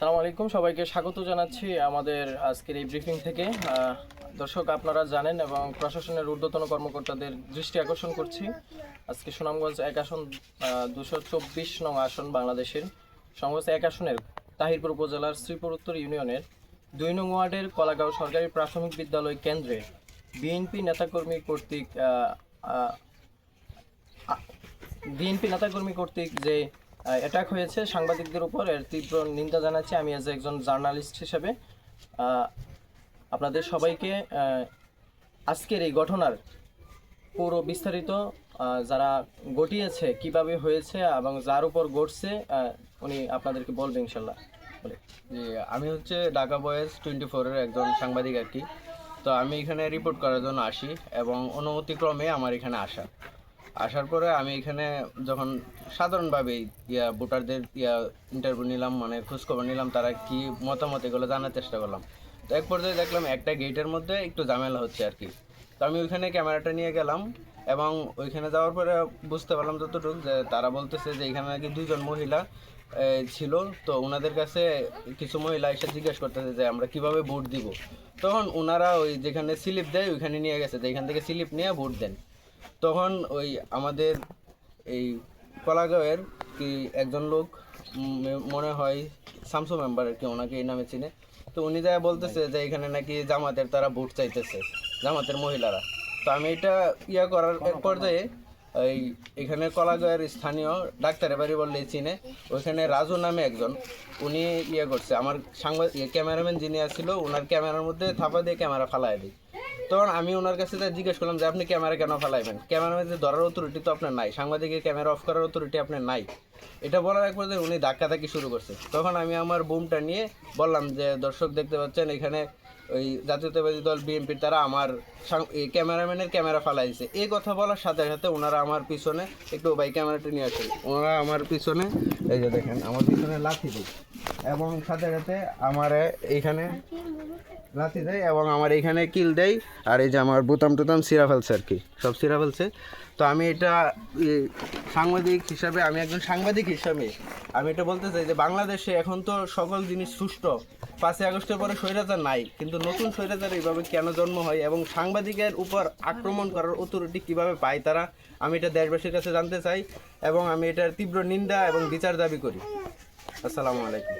সালামু আলাইকুম, সবাইকে স্বাগত জানাচ্ছি আমাদের আজকের এই ব্রিফিং থেকে। দর্শক, আপনারা জানেন এবং প্রশাসনের ঊর্ধ্বতন কর্মকর্তাদের দৃষ্টি আকর্ষণ করছি, আজকে সুনামগঞ্জ 1 আসন 224 নং আসন বাংলাদেশের সুনামগঞ্জ 1 আসনের তাহিরপুর উপজেলার শ্রীপুর উত্তর ইউনিয়নের 2 নং ওয়ার্ডের কলাগাঁও সরকারি প্রাথমিক বিদ্যালয় কেন্দ্রে বিএনপি নেতাকর্মী কর্তৃক যে অ্যাটাক হয়েছে সাংবাদিকদের উপর, এর তীব্র নিন্দা জানাচ্ছি আমি অ্যাজ একজন জার্নালিস্ট হিসেবে। আপনাদের সবাইকে আজকের এই ঘটনার পুরো বিস্তারিত যারা ঘটিয়েছে, কিভাবে হয়েছে এবং যার উপর ঘটছে উনি আপনাদেরকে বলবে ইনশাল্লাহ। বলে যে আমি হচ্ছে ঢাকা বয়েজ 24-এর একজন সাংবাদিক আর কি। তো আমি এখানে রিপোর্ট করার জন্য আসি এবং অনুমতিক্রমে আমার এখানে আসার পরে আমি এখানে যখন সাধারণভাবে ভোটারদের ইন্টারভিউ নিলাম, মানে খোঁজখবর নিলাম, তারা কি মতামত এগুলো জানার চেষ্টা করলাম। তো এক পর্যায়ে দেখলাম একটা গেটের মধ্যে একটু ঝামেলা হচ্ছে আর কি। তো আমি ওইখানে ক্যামেরাটা নিয়ে গেলাম এবং ওইখানে যাওয়ার পরে বুঝতে পারলাম যতটুকু যে তারা বলতেছে যে এখানে নাকি 2জন মহিলা ছিল। তো ওনাদের কাছে কিছু মহিলা এসে জিজ্ঞেস করতেছে যে আমরা কিভাবে ভোট দিব। তখন ওনারা ওই যেখানে স্লিপ দেয় ওইখানে নিয়ে গেছে, যে এখান থেকে স্লিপ নিয়ে ভোট দেন। তখন ওই আমাদের এই কলাগাঁওয়ের কি একজন লোক, মনে হয় শামসু মেম্বার আর কি, ওনাকে এই নামে চিনে। তো উনি যা বলতেছে যে এখানে নাকি জামাতের তারা ভোট চাইতেছে, জামাতের মহিলারা। তো আমি এটা করার এক পর্যায়ে এখানে কলাগাঁওয়ের স্থানীয় ডাক্তারের বাড়ি বললেই চিনে, ওইখানে রাজু নামে একজন, উনি করছে আমার ক্যামেরাম্যান যিনি আসছিল ওনার ক্যামেরার মধ্যে থাপা দিয়ে ক্যামেরা ফালাই দিই। তখন আমি ওনার কাছে জিজ্ঞেস করলাম যে আপনি ক্যামেরা কেন ফালাইবেন, ক্যামেরাম্যান ধরার অথরিটি তো আপনার নাই, সাংবাদিকের ক্যামেরা অফ করার অথরিটি আপনার নাই। এটা বলার এক পর্যায়ে উনি ধাক্কাধাক্কি শুরু করছে। তখন আমি আমার বুমটা নিয়ে বললাম যে দর্শক দেখতে পাচ্ছেন এখানে ওই জাতীয়তাবাদী দল বিএনপির তারা আমার ক্যামেরাম্যানের ক্যামেরা ফালাই দিয়েছে। এই কথা বলার সাথে সাথে ওনারা আমার পিছনে একটু ক্যামেরাটা নিয়ে আসেন, ওনারা আমার পিছনে এই যে দেখেন আমার পিছনে লাথি দেয় এবং সাথে সাথে আমার এইখানে লাথি দেয় এবং আমার এইখানে কিল দেয়। আর এই যে আমার বোতাম টোতাম ছিঁড়া ফেলছে আর কি, সব ছিঁড়া ফেলছে। তো আমি এটা সাংবাদিক হিসাবে, আমি একজন সাংবাদিক হিসাবে আমি এটা বলতে চাই যে বাংলাদেশে এখন তো সকল জিনিস সুষ্ঠু। 5ই আগস্টের পরে স্বৈরাচার নাই, কিন্তু নতুন স্বৈরাচার এইভাবে কেন জন্ম হয় এবং সাংবাদিকের উপর আক্রমণ করার অথরিটি কীভাবে পায় তারা, আমি এটা দেশবাসীর কাছে জানতে চাই এবং আমি এটার তীব্র নিন্দা এবং বিচার দাবি করি। আসসালামু আলাইকুম।